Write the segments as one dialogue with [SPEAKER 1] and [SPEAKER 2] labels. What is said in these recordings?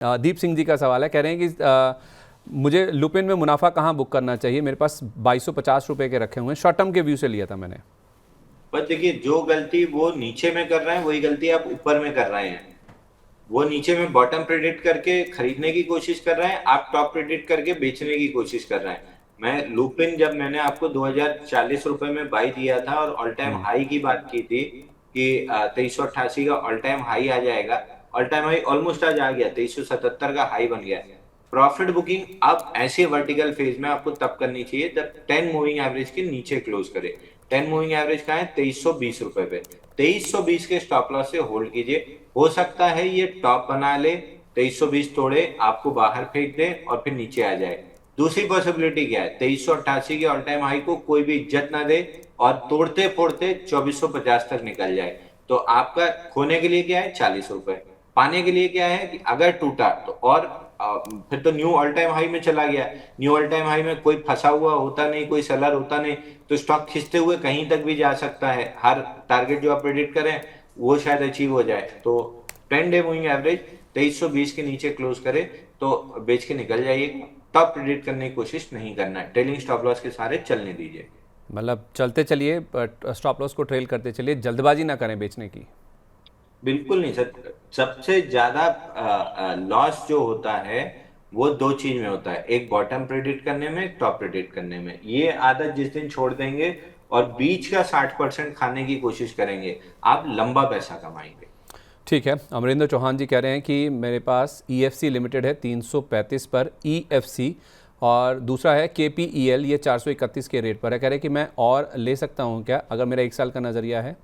[SPEAKER 1] दीप सिंह जी का सवाल है, कह रहे हैं कि मुझे लुपिन में मुनाफा कहाँ बुक करना चाहिए? मेरे पास 2250 रुपए के रखे हुए हैं, शॉर्ट टर्म के व्यू से लिया था मैंने।
[SPEAKER 2] बस देखिए, जो गलती वो नीचे में कर रहे हैं वही गलती आप ऊपर में कर रहे हैं। वो नीचे में बॉटम प्रेडिक्ट करके खरीदने की कोशिश कर रहे हैं, आप टॉप प्रेडिक्ट करके बेचने की कोशिश कर रहे हैं। मैं लुपिन, जब मैंने आपको 2040 रुपए में बाई दिया था और ऑल टाइम हाई की बात की थी कि 2388 का ऑल टाइम हाई आ जाएगा, ऑल टाइम हाई ऑलमोस्ट आज आ गया, 2377 का हाई बन गया। प्रॉफिट बुकिंग अब ऐसे वर्टिकल फेज में आपको तब करनी चाहिए जब 10 मूविंग एवरेज के नीचे क्लोज करे। 10 मूविंग एवरेज का है 2320 रुपए पे, 2320 के स्टॉप लॉस से होल्ड कीजिए। हो सकता है ये टॉप बना ले, 2320 तोड़े, आपको बाहर फेंक दे और फिर नीचे आ जाए। दूसरी पॉसिबिलिटी क्या है, 2388 के ऑल टाइम हाई को कोई भी इज्जत ना दे और तोड़ते फोड़ते 2450 तक निकल जाए। तो आपका खोने के लिए क्या है, 40 रुपए। पाने के लिए क्या है कि अगर टूटा तो और फिर तो न्यू ऑल टाइम हाई में चला गया। न्यू ऑल टाइम हाई में कोई फंसा हुआ होता नहीं, कोई सेलर होता नहीं, तो स्टॉक खिंचते हुए कहीं तक भी जा सकता है। हर टारगेट जो आप प्रेडिक्ट करें वो शायद अचीव हो जाए। तो 10 डे मूविंग एवरेज 2320 के नीचे क्लोज करे तो बेच के निकल जाइए। टॉप प्रेडिक्ट करने की कोशिश नहीं करना है, ट्रेलिंग स्टॉप लॉस के सारे चलने दीजिए।
[SPEAKER 1] मतलब चलते चलिए, स्टॉप लॉस को ट्रेल करते चलिए, जल्दबाजी ना करें बेचने की।
[SPEAKER 2] बिल्कुल नहीं सर। सबसे ज्यादा लॉस जो होता है वो दो चीज में होता है, एक बॉटम प्रेडिक्ट करने में, एक टॉप प्रेडिक्ट करने में। ये आदत जिस दिन छोड़ देंगे और बीच का 60% खाने की कोशिश करेंगे, आप लंबा पैसा कमाएंगे।
[SPEAKER 1] ठीक है, अमरिंदर चौहान जी कह रहे हैं कि मेरे पास EFC लिमिटेड है 335 पर EFC, और दूसरा है KPEL, ये 431 के रेट पर है। कह रहे हैं कि मैं और ले सकता हूं क्या, अगर मेरा 1 साल का नज़रिया है?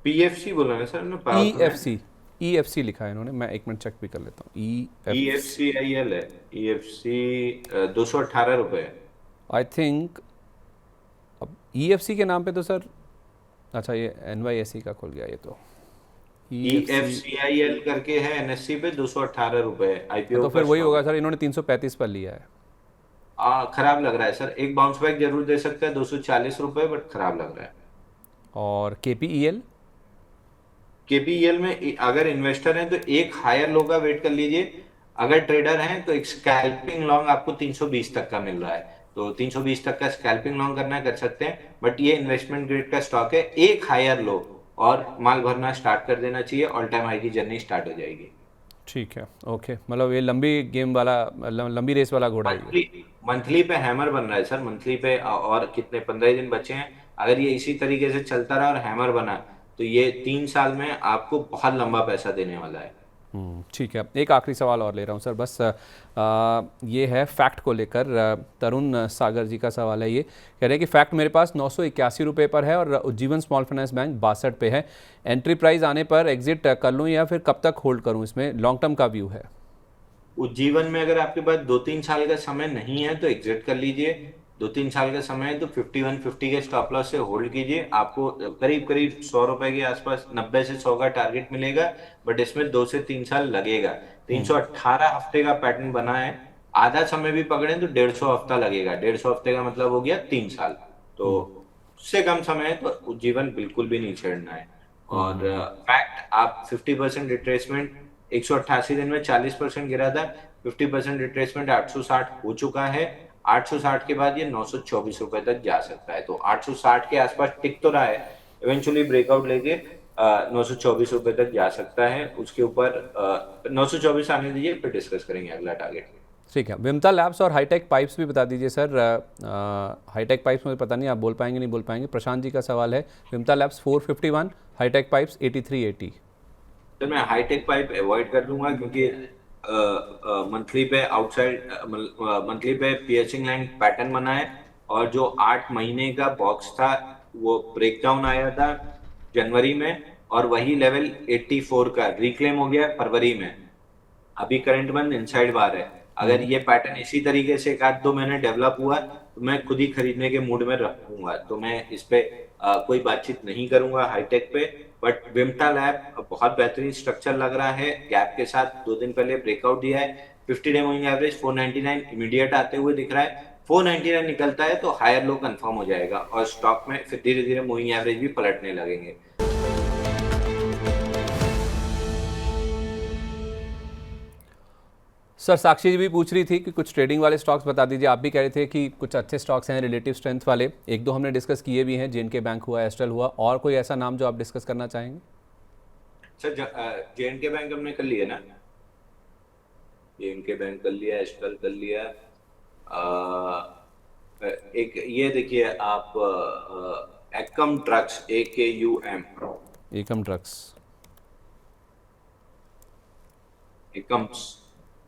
[SPEAKER 2] पीएफसी बोला ना सर ने, पावर फाइनेंस।
[SPEAKER 1] EFC लिखा है इन्होंने, मैं 1 मिनट चेक भी कर लेता हूँ।
[SPEAKER 2] E F
[SPEAKER 1] EFC,
[SPEAKER 2] C I L है। EFC 218 रुपए है।
[SPEAKER 1] I think. अब EFC के नाम पे तो सर, अच्छा ये NYSE का खुल गया ये तो।
[SPEAKER 2] E F
[SPEAKER 1] EFC,
[SPEAKER 2] C I L करके है, NSE पे 218 रुपए आईपीओ
[SPEAKER 1] तो
[SPEAKER 2] का
[SPEAKER 1] फिर वही
[SPEAKER 2] स्टॉक
[SPEAKER 1] होगा
[SPEAKER 2] है।
[SPEAKER 1] सर, इन्होंने 335 पर लिया है।
[SPEAKER 2] खराब लग रहा है सर, एक बाउंस बैक जरूर दे सकता है 240 रुपए, बट खराब लग रहा है।
[SPEAKER 1] और KPEL,
[SPEAKER 2] केपीएल में अगर इन्वेस्टर हैं तो एक हायर लो का वेट कर लीजिए। अगर ट्रेडर हैं तो एक स्कैल्पिंग लॉन्ग आपको 320 तक का मिल रहा है, तो 320 तक का स्कैल्पिंग लॉन्ग करना कर सकते हैं। बट ये इन्वेस्टमेंट ग्रेड का स्टॉक है, एक हायर लो और माल भरना स्टार्ट कर देना चाहिए, ऑल टाइम हाई की जर्नी स्टार्ट हो जाएगी।
[SPEAKER 1] ठीक है, ओके। मतलब ये लंबी गेम वाला, लंबी रेस वाला घोड़ा है ये।
[SPEAKER 2] मंथली मंथली पे हैमर बन रहा है सर, मंथली पे और कितने 15 दिन बचे हैं। अगर ये इसी तरीके से चलता रहा और हैमर बना तो ये 3 साल में आपको बहुत लंबा पैसा देने वाला है।
[SPEAKER 1] ठीक है, एक आखिरी सवाल और ले रहा हूँ सर, बस ये है फैक्ट को लेकर। तरुण सागर जी का सवाल है, ये कह रहे हैं कि फैक्ट मेरे पास 981 रुपये पर है और उज्जीवन स्मॉल फाइनेंस बैंक 62 पे है। एंट्री प्राइस आने पर एग्जिट कर लूँ या फिर कब तक होल्ड करूँ? इसमें लॉन्ग टर्म का व्यू है।
[SPEAKER 2] उज्जीवन में अगर आपके पास 2-3 साल का समय नहीं है तो एग्जिट कर लीजिए। 2-3 साल का समय है तो 5150 के स्टॉप लॉस से होल्ड कीजिए। आपको करीब करीब 100 रुपए के आसपास, 90 से 100 का टारगेट मिलेगा, बट इसमें 2 से 3 साल लगेगा। 318 हफ्ते का पैटर्न बना है। आधा समय भी पकड़े तो 150 हफ्ता लगेगा। 150 हफ्ते का मतलब हो गया 3 साल। तो उससे कम समय है तो उज्जीवन बिल्कुल भी नहीं छेड़ना है। और फैक्ट, आप 50% रिट्रेसमेंट, 188 दिन में 40% गिरा था। 50% रिट्रेसमेंट 860 हो चुका है। 860 के बाद ये 924 रुपए तक जा सकता है, तो 860 के आसपास टिक तो रहा है। इवेंचुअली ब्रेकआउट लेके 924 रुपए तक जा सकता है। उसके ऊपर 924 आने दीजिए, फिर डिस्कस करेंगे अगला टारगेट।
[SPEAKER 1] ठीक है, विमता लैब्स और हाईटेक पाइप्स भी बता दीजिए सर। हाईटेक पाइप्स मुझे पता नहीं आप बोल पाएंगे नहीं बोल पाएंगे। प्रशांत जी का सवाल है, विमता लैब्स 451, हाईटेक पाइप्स 8380।
[SPEAKER 2] तो मैं हाईटेक पाइप अवॉइड कर दूंगा क्योंकि मंथली पे आउटसाइड, मंथली पे पियर्सिंग लाइन पैटर्न बना है। और जो 8 महीने का बॉक्स था वो ब्रेकडाउन आया था जनवरी में, और वही लेवल 84 का रिक्लेम हो गया फरवरी में। अभी करंट मंथ इनसाइड बार है। अगर ये पैटर्न इसी तरीके से 1-2 महीने डेवलप हुआ तो मैं खुद ही खरीदने के मूड में रखूंगा, तो मैं इस पे कोई बातचीत नहीं करूंगा हाईटेक पे। बट विम्टा लैब बहुत बेहतरीन स्ट्रक्चर लग रहा है, गैप के साथ 2 दिन पहले ब्रेकआउट दिया है। 50 डे मूविंग एवरेज 499 इमीडिएट आते हुए दिख रहा है। 499 निकलता है तो हायर लो कंफर्म हो जाएगा और स्टॉक में फिर धीरे धीरे मूविंग एवरेज भी पलटने लगेंगे।
[SPEAKER 1] सर साक्षी जी भी पूछ रही थी कि कुछ ट्रेडिंग वाले स्टॉक्स बता दीजिए। आप भी कह रहे थे कि कुछ अच्छे स्टॉक्स हैं रिलेटिव स्ट्रेंथ वाले, एक दो हमने डिस्कस किए भी हैं, जेएनके बैंक हुआ, एस्ट्रल हुआ, और कोई ऐसा नाम जो आप डिस्कस करना चाहेंगे?
[SPEAKER 2] सर जेएनके बैंक हमने कर लिया ना, जेएनके बैंक कर लिया, एस्ट्रल कर लिया। एक ये देखिए आप, एकम ड्रग्स, AKUM,
[SPEAKER 1] एकम ड्रग्स।
[SPEAKER 2] एकम्स।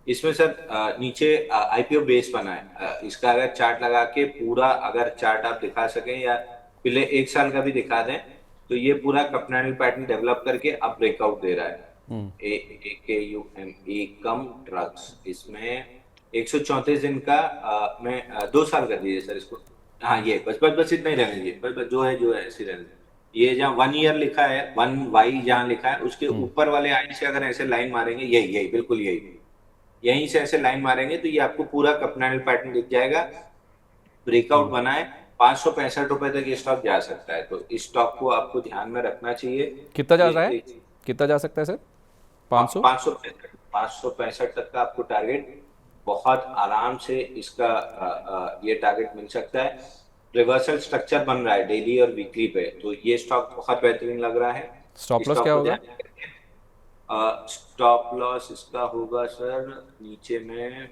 [SPEAKER 2] इसमें सर नीचे IPO बेस बना है। इसका अगर चार्ट लगा के पूरा, अगर चार्ट आप दिखा सकें या पिछले 1 साल का भी दिखा दें, तो ये पूरा कपनैडल पैटर्न डेवलप करके अब ब्रेकआउट दे रहा है। AKUM, एकम ड्रग्स। इसमें 134 दिन का, मैं 2 साल कर दीजिए सर इसको। हाँ, ये बस बस बस इतना ही रहने दीजिए, बस बस जो है ऐसे रहने दीजिए। ये जहाँ 1 ईयर लिखा है, 1Y जहाँ लिखा है, उसके ऊपर वाले आई से अगर ऐसे लाइन मारेंगे, यही यही बिल्कुल यही, यहीं से ऐसे लाइन मारेंगे तो ये आपको पूरा कपनैडल पैटर्न दिख जाएगा। ब्रेकआउट बना है, 565 तक ये स्टॉक जा सकता है, तो इस स्टॉक को आपको ध्यान में रखना चाहिए।
[SPEAKER 1] कितना जा रहा है, कितना जा सकता है सर? 500?
[SPEAKER 2] 565 तक का आपको टारगेट बहुत आराम से इसका ये टारगेट मिल सकता है। रिवर्सल स्ट्रक्चर बन रहा है डेली और वीकली पे, तो ये स्टॉक बहुत बेहतरीन लग रहा है।
[SPEAKER 1] स्टॉप लॉस क्या होगा?
[SPEAKER 2] स्टॉप लॉस इसका होगा सर नीचे में,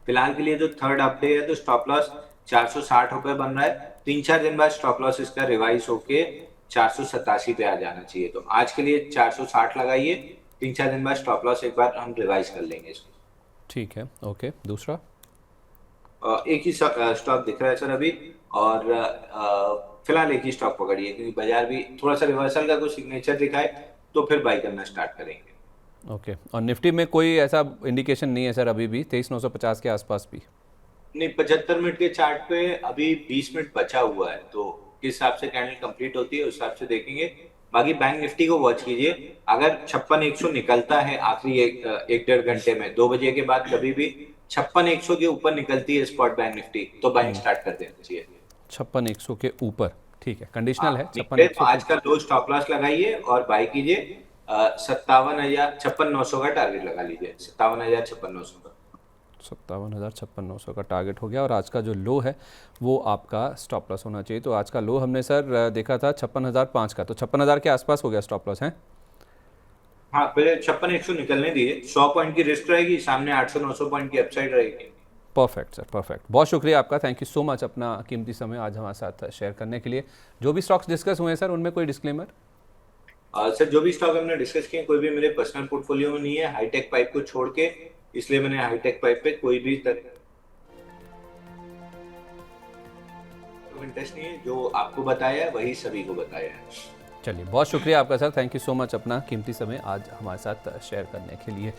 [SPEAKER 2] फिलहाल के लिए जो थर्ड अपडे है, तो स्टॉप लॉस 460 रुपए बन रहा है। 3-4 दिन बाद स्टॉप लॉस इसका रिवाइज होके 487 पे आ जाना चाहिए, तो आज के लिए 460 लगाइए। 3-4 दिन बाद स्टॉप लॉस एक बार हम रिवाइज कर लेंगे इसको।
[SPEAKER 1] ठीक है, ओके। दूसरा
[SPEAKER 2] एक ही स्टॉक दिख रहा है सर अभी, और फिलहाल एक ही स्टॉक पकड़िए, क्योंकि बाजार भी थोड़ा सा रिवर्सल का कुछ सिग्नेचर दिखाए तो फिर बाई करना स्टार्ट करेंगे।
[SPEAKER 1] ओके। और निफ्टी में कोई ऐसा इंडिकेशन नहीं है सर अभी भी, 23,950 के आसपास भी?
[SPEAKER 2] नहीं, 75 मिनट के चार्ट पे अभी 20 मिनट बचा हुआ है, तो किस हिसाब से कैंडल कंप्लीट होती है उस हिसाब से देखेंगे। बाकी बैंक निफ्टी को वॉच कीजिए, अगर 56,100 निकलता है आखिरी एक 1.5 घंटे में, 2 बजे के बाद कभी भी 56,100 के ऊपर निकलती है स्पॉट बैंक निफ्टी, तो बाइंग स्टार्ट कर देना चाहिए।
[SPEAKER 1] 56,100 के ऊपर, ठीक है, कंडीशनल है।
[SPEAKER 2] निकले तो आज का लो स्टॉप लॉस लगाइए और बाई कीजिए। 56,900 का टारगेट लगा लीजिए, 57,56,900 का।
[SPEAKER 1] 57,56,900 का टारगेट हो गया, और आज का जो लो है वो आपका स्टॉप लॉस होना चाहिए। तो आज का लो हमने सर देखा था 56,005 का, तो 56,000 के आसपास हो गया स्टॉप लॉस है।
[SPEAKER 2] हाँ, पहले 56,100 निकलने दिए, 100 पॉइंट की रिस्क रहेगी, सामने 800-900 पॉइंट की अपसाइड रहेगी।
[SPEAKER 1] Perfect sir, perfect. बहुत शुक्रिया आपका, थैंक यू सो मच अपना कीमती समय आज हमारे साथ शेयर करने के लिए। जो भी स्टॉक्स डिस्कस हुए हैं सर, उनमें कोई डिस्क्लेमर?
[SPEAKER 2] सर, जो भी स्टॉक हमने डिस्कस किए कोई भी मेरे पर्सनल पोर्टफोलियो में नहीं है, हाईटेक पाइप को छोड़ के, इसलिए मैंने हाईटेक पाइप पे कोई भी इंटरेस्ट नहीं है। जो आपको बताया है वही सभी को बताया है।
[SPEAKER 1] चलिए, बहुत शुक्रिया आपका sir, thank you so much अपना कीमती समय आज हमारे साथ शेयर करने के लिए।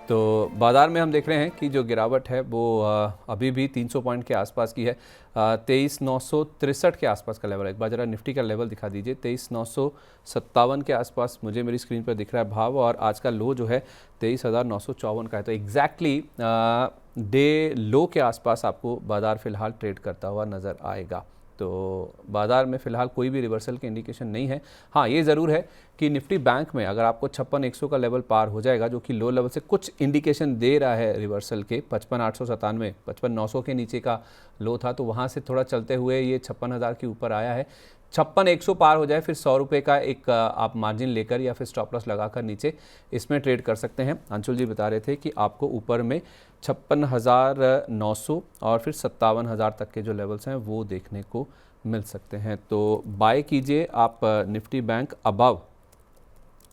[SPEAKER 1] तो बाज़ार में हम देख रहे हैं कि जो गिरावट है वो अभी भी 300 पॉइंट के आसपास की है। 23,963 के आसपास का लेवल है। एक बार ज़रा निफ्टी का लेवल दिखा दीजिए। 23,957 के आसपास मुझे मेरी स्क्रीन पर दिख रहा है भाव, और आज का लो जो है 23,954 का है। तो एग्जैक्टली डे लो के आसपास आपको बाज़ार फ़िलहाल ट्रेड करता हुआ नज़र आएगा। तो बाज़ार में फ़िलहाल कोई भी रिवर्सल के इंडिकेशन नहीं है। हाँ, ये ज़रूर है कि निफ्टी बैंक में अगर आपको 56,100 का लेवल पार हो जाएगा, जो कि लो लेवल से कुछ इंडिकेशन दे रहा है रिवर्सल के, 55,897, 55,900 के नीचे का लो था, तो वहाँ से थोड़ा चलते हुए ये 56,000 के ऊपर आया है। 56,100 पार हो जाए फिर 100 रुपये का एक आप मार्जिन लेकर या फिर स्टॉप लॉस लगाकर नीचे इसमें ट्रेड कर सकते हैं। अंशुल जी बता रहे थे कि आपको ऊपर में 56,900 और फिर 57,000 तक के जो लेवल्स हैं वो देखने को मिल सकते हैं। तो बाय कीजिए आप निफ्टी बैंक अबव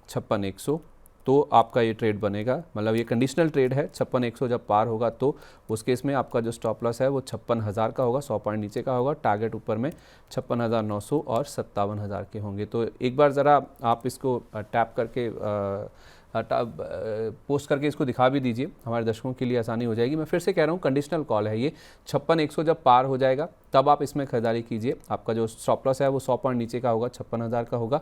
[SPEAKER 1] 56,100, तो आपका ये ट्रेड बनेगा, मतलब ये कंडीशनल ट्रेड है। 56,100 जब पार होगा तो उस केस में आपका जो स्टॉप लॉस है वो 56,000 का होगा, 100 पॉइंट नीचे का होगा। टारगेट ऊपर में 56,900 और 57,000 के होंगे। तो एक बार ज़रा आप इसको टैप करके पोस्ट करके इसको दिखा भी दीजिए, हमारे दर्शकों के लिए आसानी हो जाएगी। मैं फिर से कह रहा हूँ, कंडीशनल कॉल है ये। 56,100 जब पार हो जाएगा तब आप इसमें खरीदारी कीजिए। आपका जो स्टॉप लॉस है वो 100 पॉइंट नीचे का होगा, 56,000 का होगा।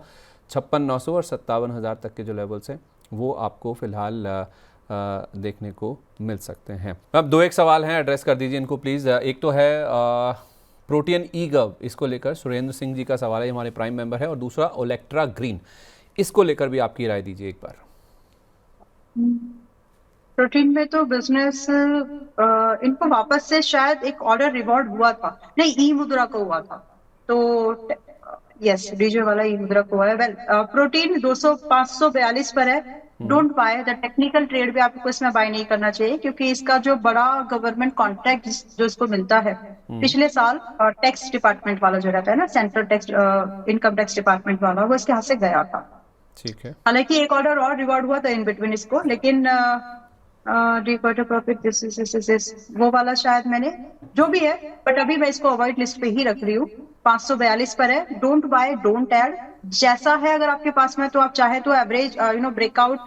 [SPEAKER 1] 56,900 और 57,000 तक के जो लेवल्स हैं वो आपको फ़िलहाल देखने को मिल सकते हैं। अब 2 एक सवाल हैं, एड्रेस कर दीजिए इनको प्लीज़। एक तो है प्रोटियन ई-गव, इसको लेकर सुरेंद्र सिंह जी का सवाल है, हमारे प्राइम मेंबर है, और दूसरा ओलेक्ट्रा ग्रीन, इसको लेकर भी आपकी राय दीजिए एक बार।
[SPEAKER 3] प्रोटीन में तो बिजनेस इनको वापस से शायद एक ऑर्डर रिवॉर्ड हुआ था, नहीं ई मुद्रा को हुआ था, तो यस डीजे वाला ई मुद्रा को हुआ है। वेल प्रोटीन 200 542 पर है, don't by the technical trade भी आपको इसमें बाय नहीं करना चाहिए, क्योंकि इसका जो बड़ा गवर्नमेंट कॉन्ट्रैक्ट जो इसको मिलता है पिछले साल टैक्स डिपार्टमेंट वाला जो रहता है ना, central tax income tax department वाला, वो इसके हाथ से गया था।
[SPEAKER 1] ठीक है,
[SPEAKER 3] हालांकि एक ऑर्डर और रिवॉर्ड हुआ था इन बिटवीन इसको, लेकिन प्रॉफिट दिस वो वाला शायद मैंने, जो भी है, बट अभी मैं इसको अवॉइड लिस्ट पे ही रख रही हूँ। 542 पर है, डोंट बाय डोंट ऐड, जैसा है अगर आपके पास में तो आप चाहे तो average breakout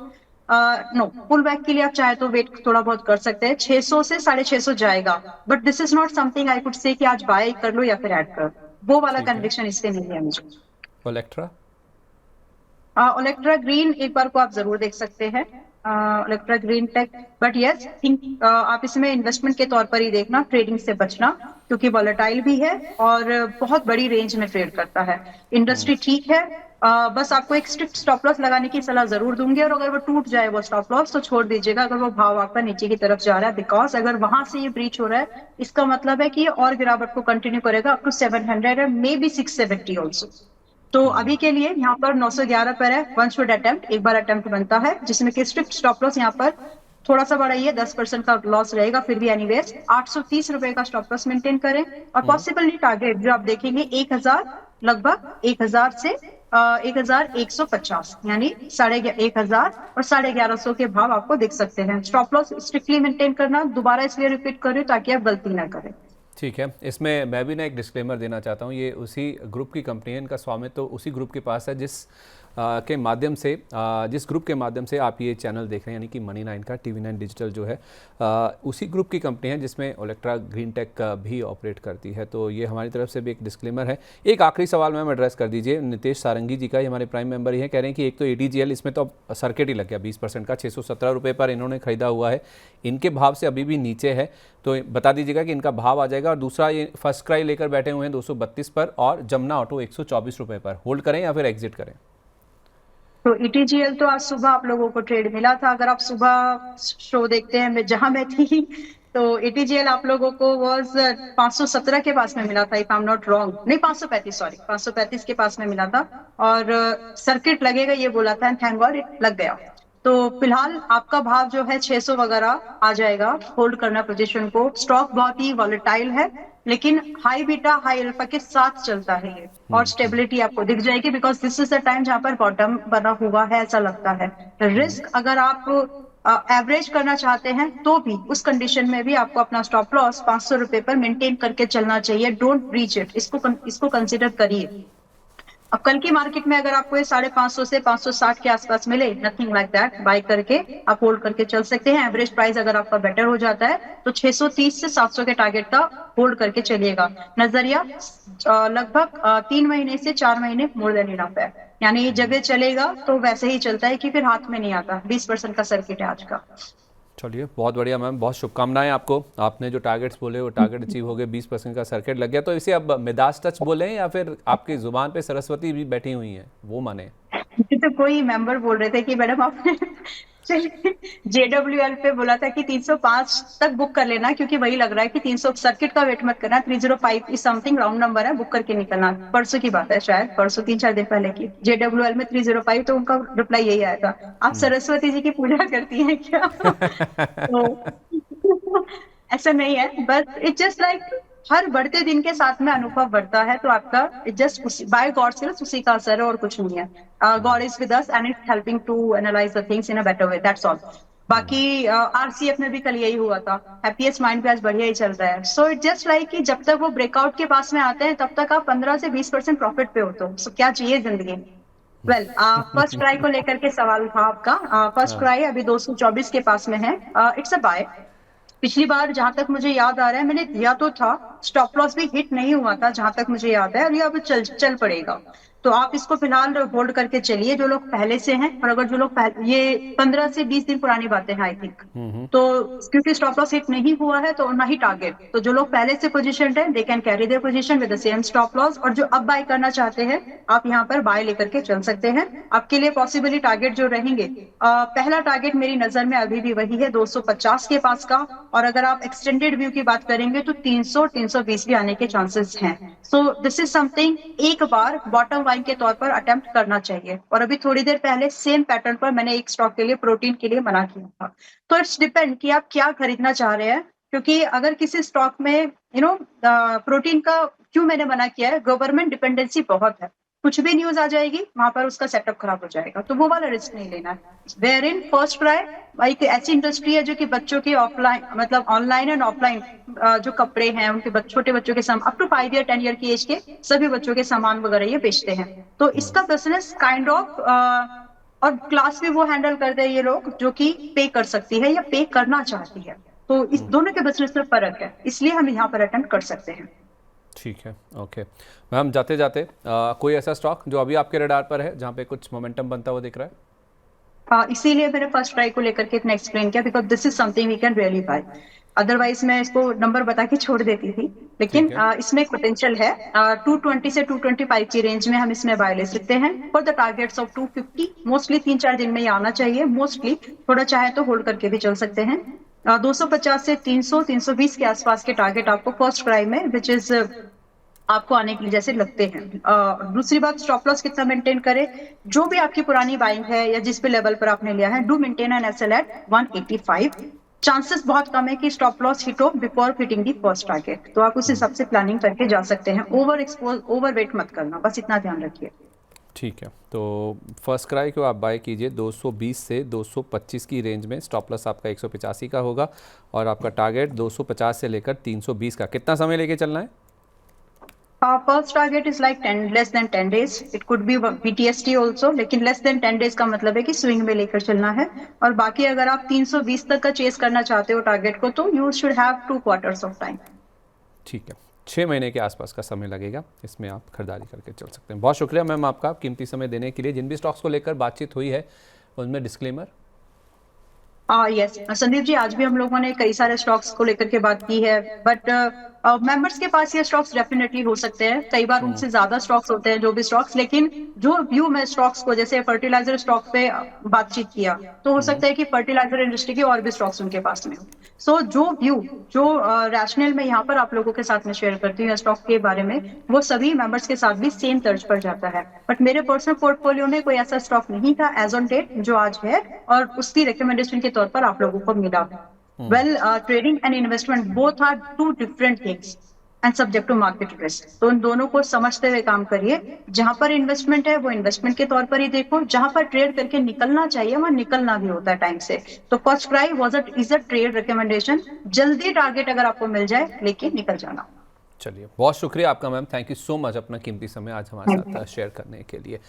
[SPEAKER 3] no pull back के लिए आप चाहे तो वेट थोड़ा बहुत कर सकते हैं, 600 से 650 जाएगा, but this is not something I could say कि आज बाय कर लो या फिर ऐड कर, वो वाला
[SPEAKER 1] ठीक है।
[SPEAKER 3] कन्विक्शन इससे नहीं है मुझे।
[SPEAKER 1] ओलेक्ट्रा,
[SPEAKER 3] ओलेक्ट्रा ग्रीन एक बार को आप जरूर देख सकते हैं, Olectra Greentech, but yes think आप इसमें इन्वेस्टमेंट के तौर पर ही देखना, ट्रेडिंग से बचना, क्योंकि वॉलेटाइल भी है और बहुत बड़ी रेंज में ट्रेड करता है। इंडस्ट्री ठीक है, बस आपको एक स्ट्रिक्ट स्टॉप लॉस लगाने की सलाह जरूर दूंगी, और अगर वो टूट जाए वो स्टॉप लॉस तो छोड़ दीजिएगा, अगर वो भाव आपका नीचे की तरफ जा रहा है, बिकॉज अगर वहां से ये ब्रीच हो रहा है इसका मतलब है कि ये और गिरावट को कंटिन्यू करेगा up to 700 and maybe 670 ऑल्सो। तो अभी के लिए यहाँ पर 911 पर है, वन शुड अटेम्प्ट, एक बार अटेम्प्ट बनता है, जिसमें कि स्ट्रिक्ट स्टॉप लॉस यहाँ पर थोड़ा सा बड़ा ही है, 10% का लॉस रहेगा, फिर भी एनीवेज 830 रुपए का स्टॉप लॉस मेंटेन करें, और पॉसिबली टारगेट जो आप देखेंगे 1000, लगभग 1000 से 1150, यानी 1050 और 1150 के भाव आपको दिख सकते हैं। स्टॉप लॉस स्ट्रिक्टली मेंटेन करना, दोबारा इसलिए रिपीट कर रही हूँ ताकि आप गलती ना करें।
[SPEAKER 1] ठीक है। इसमें मैं भी ना एक डिस्क्लेमर देना चाहता हूँ, ये उसी ग्रुप की कंपनी है, इनका स्वामित्व तो उसी ग्रुप के पास है जिस ग्रुप के माध्यम से आप ये चैनल देख रहे हैं, यानी कि मनी 9 का TV9 डिजिटल जो है उसी ग्रुप की कंपनी है जिसमें ओलेक्ट्रा ग्रीन टेक भी ऑपरेट करती है। तो ये हमारी तरफ से भी एक डिस्क्लेमर है। एक आखिरी सवाल मैम एड्रेस कर दीजिए, नितेश सारंगी जी का, ये हमारे प्राइम मेंबर ही हैं, कह रहे हैं कि एक तो ATGL इसमें तो अब सर्किट ही लग गया 20% का, 617 रुपये पर इन्होंने खरीदा हुआ है, इनके भाव से अभी भी नीचे है, तो बता दीजिएगा कि इनका भाव आ जाएगा। और दूसरा ये फर्स्ट क्राई लेकर बैठे हुए हैं 232 पर, और जमुना ऑटो 124 रुपये पर, होल्ड करें या फिर एग्जिट करें?
[SPEAKER 3] तो ETGL तो आज सुबह आप लोगों को ट्रेड मिला था, अगर आप सुबह शो देखते हैं जहां मैं थी, तो ETGL आप लोगों को वाज 517 के पास में मिला था, if I am not wrong, नहीं 535, सॉरी 535 के पास में मिला था, और सर्किट लगेगा ये बोला था, एंड थैंक गॉड इट लग गया। तो फिलहाल आपका भाव जो है 600 वगैरह आ जाएगा, होल्ड करना पोजीशन को। स्टॉक बहुत ही वॉलेटाइल है, लेकिन हाई बीटा हाई अल्फा के साथ चलता है ये, और स्टेबिलिटी आपको दिख जाएगी, because this is the time जहां पर बॉटम बना हुआ है ऐसा लगता है। रिस्क अगर आप एवरेज करना चाहते हैं तो भी उस कंडीशन में भी आपको अपना स्टॉप लॉस 500 रुपए पर मेंटेन करके चलना चाहिए, डोंट ब्रीच इट, इसको कंसिडर करिए। अब कल की मार्केट में अगर आपको ये 550 से 560 के आसपास मिले, नथिंग लाइक दैट, बाय करके आप होल्ड करके चल सकते हैं। एवरेज प्राइस अगर आपका बेटर हो जाता है तो 630 से 700 के टारगेट का होल्ड करके चलिएगा। नजरिया लगभग 3 महीने से 4 महीने मोर देन इनफ है, यानी जब ये चलेगा तो वैसे ही चलता है कि फिर हाथ में नहीं आता। 20% का सर्किट है आज का।
[SPEAKER 1] चलिए, बहुत बढ़िया मैम, बहुत शुभकामनाएं आपको। आपने जो टारगेट्स बोले वो टारगेट अचीव हो गए, 20% का सर्किट लग गया। तो इसे अब मिदास टच बोलें या फिर आपकी जुबान पे सरस्वती भी बैठी हुई हैं वो माने?
[SPEAKER 3] तो कोई मेंबर बोल रहे थे कि मैडम आपने JWL पे बोला था कि 305 तक बुक कर लेना, क्योंकि वही लग रहा है कि 300 सर्किट का वेट मत करना, 305 इज समथिंग राउंड नंबर है, बुक करके निकलना। परसों की बात है, शायद परसों 3-4 दिन पहले की, JWL में 305, तो उनका रिप्लाई यही आया था, आप सरस्वती जी की पूजा करती हैं क्या? तो ऐसा नहीं है, बट इट जस्ट लाइक हर बढ़ते दिन के साथ में अनुभव बढ़ता है, तो आपका जस्ट बाय गॉड से उसी का असर है और कुछ नहीं है। God is with us and it's helping to analyse the things in a better way, that's all. बाकी RCF में भी कल यही हुआ था, हैप्पीएस्ट माइंड पे आज बढ़िया ही चल रहा है। सो इट जस्ट लाइक कि जब तक वो ब्रेकआउट के पास में आते हैं तब तक आप 15 से 20% प्रॉफिट पे होते हो। सो क्या चाहिए जिंदगी में? वेल, फर्स्ट क्राई को लेकर के सवाल था आपका। फर्स्ट क्राई अभी 224 के पास में है, इट्स अ बाय। पिछली बार जहां तक मुझे याद आ रहा है मैंने दिया तो था, स्टॉप लॉस भी हिट नहीं हुआ था जहां तक मुझे याद है, और ये अब चल पड़ेगा। तो आप इसको फिलहाल होल्ड करके चलिए जो लोग पहले से हैं। और अगर जो लोग ये 15 से 20 दिन पुरानी बातें हैं आई थिंक, तो क्योंकि स्टॉप लॉस हिट नहीं हुआ है तो ना ही टारगेट, तो जो लोग पहले से पोजीशन है they can carry their position with the same stop loss. और जो अब बाय करना चाहते हैं आप यहाँ पर बाय लेकर के चल सकते हैं। आपके लिए पॉसिबली टारगेट जो रहेंगे, पहला टारगेट मेरी नजर में अभी भी वही है 250 के पास का। और अगर आप एक्सटेंडेड व्यू की बात करेंगे तो 300-320 भी आने के चांसेस हैं। सो दिस इज समथिंग एक बार बॉटम लाइन के तौर पर अटेम्प्ट करना चाहिए। और अभी थोड़ी देर पहले सेम पैटर्न पर मैंने एक स्टॉक के लिए, प्रोटीन के लिए मना किया था। तो इट्स डिपेंड कि आप क्या खरीदना चाह रहे हैं। क्योंकि अगर किसी स्टॉक में प्रोटीन का क्यों मैंने मना किया है, गवर्नमेंट डिपेंडेंसी बहुत है, कुछ भी न्यूज आ जाएगी वहां पर उसका सेटअप खराब हो जाएगा, तो वो वाला रिस्क नहीं लेना है। वेयर इन फर्स्ट क्राई एक ऐसी इंडस्ट्री है जो कि बच्चों की ऑफलाइन मतलब ऑनलाइन एंड ऑफलाइन जो कपड़े हैं उनके छोटे बच्चों के सामान अप टू 5 ईयर 10 ईयर की एज के सभी बच्चों के सामान वगैरह ये बेचते हैं। तो इसका बिजनेस काइंड ऑफ और क्लास भी वो हैंडल करते हैं ये लोग जो कि पे कर सकती है या पे करना चाहती है। तो इस दोनों के बिजनेस में फर्क है, इसलिए हम यहाँ पर अटेम्प्ट कर सकते हैं।
[SPEAKER 1] ठीक है, ओके मैम। जाते जाते कोई ऐसा स्टॉक जो अभी आपके रडार पर है जहाँ पे कुछ मोमेंटम बनता हुआ दिख रहा है?
[SPEAKER 3] इसीलिए मैंने फर्स्ट ट्राई को लेकर के इतना एक्सप्लेन किया because this is something we can really buy. Otherwise मैं इसको नंबर बता के छोड़ देती थी, लेकिन इसमें पोटेंशियल है। 220 से 225 की रेंज में हम इसमें बाय ले सकते हैं for the targets of 250। Mostly 3-4 दिन में ये आना चाहिए, मोस्टली थोड़ा चाहे तो होल्ड करके भी चल सकते हैं। 250 से 300-320 के आसपास के टारगेट आपको फर्स्ट ट्राई में विच इज आपको आने के लिए जैसे लगते हैं। दूसरी बात, स्टॉप लॉस कितना मेंटेन करें। जो भी आपकी पुरानी बाइंग है या जिस भी लेवल पर आपने लिया है, do maintain an SL at 185। Chances बहुत कम है कि स्टॉप लॉस हिट हो before hitting the first target, तो आप उस हिसाब से प्लानिंग करके जा सकते हैं। ओवर वेट मत करना, बस इतना ध्यान रखिए।
[SPEAKER 1] ठीक है, तो फर्स्ट क्राई को आप बाय कीजिए 220 से 225 की रेंज में। स्टॉप लॉस आपका 185 का होगा और आपका टारगेट 250 से लेकर 320 का। कितना समय लेके चलना है?
[SPEAKER 3] First target is like less than 10 days. It could be BTST also, लेकिन less than 10 days का मतलब है कि स्विंग में लेकर चलना है। और बाकी अगर आप 320 तक का चेस करना चाहते हो टारगेट को, तो you should have 2 quarters of time.
[SPEAKER 1] ठीक है, 6 महीने के आसपास का समय लगेगा, इसमें आप खरीदारी करके चल सकते हैं। बहुत शुक्रिया मैम आपका कीमती समय देने के लिए। जिन भी स्टॉक्स को लेकर बातचीत हुई है उनमें डिस्क्लेमर।
[SPEAKER 3] यस संदीप जी, आज भी हम लोगों ने कई सारे स्टॉक्स को लेकर के बात की है, बट मेंबर्स के पास ये स्टॉक्स डेफिनेटली हो सकते हैं। कई बार उनसे ज्यादा स्टॉक्स होते हैं जो भी स्टॉक्स, लेकिन जो व्यू में स्टॉक्स को, जैसे फर्टिलाइजर स्टॉक पे बातचीत किया, तो हो सकता है कि फर्टिलाइजर इंडस्ट्री के और भी स्टॉक्स उनके पास में हो। सो जो व्यू जो रैशनल में यहाँ पर आप लोगों के साथ में शेयर करती हूँ स्टॉक के बारे में, वो सभी मेंबर्स के साथ भी सेम तर्ज पर जाता है। बट मेरे पर्सनल पोर्टफोलियो में कोई ऐसा स्टॉक नहीं था एज ऑन डेट जो आज है और उसकी रिकमेंडेशन के तौर पर आप लोगों को मिला। Well, trading and investment both are two different things and subject to market risk. तो इन दोनों को समझते हुए काम करिए। जहां पर इन्वेस्टमेंट है वो इन्वेस्टमेंट के तौर पर ही देखो, जहां पर ट्रेड करके निकलना चाहिए वहां निकलना भी होता है टाइम से। तो first cry is a trade recommendation. जल्दी टारगेट अगर आपको मिल जाए लेके निकल जाना।
[SPEAKER 1] चलिए, बहुत शुक्रिया आपका ma'am, thank you so much अपना कीमती समय आज हमारे साथ शेयर करने के लिए।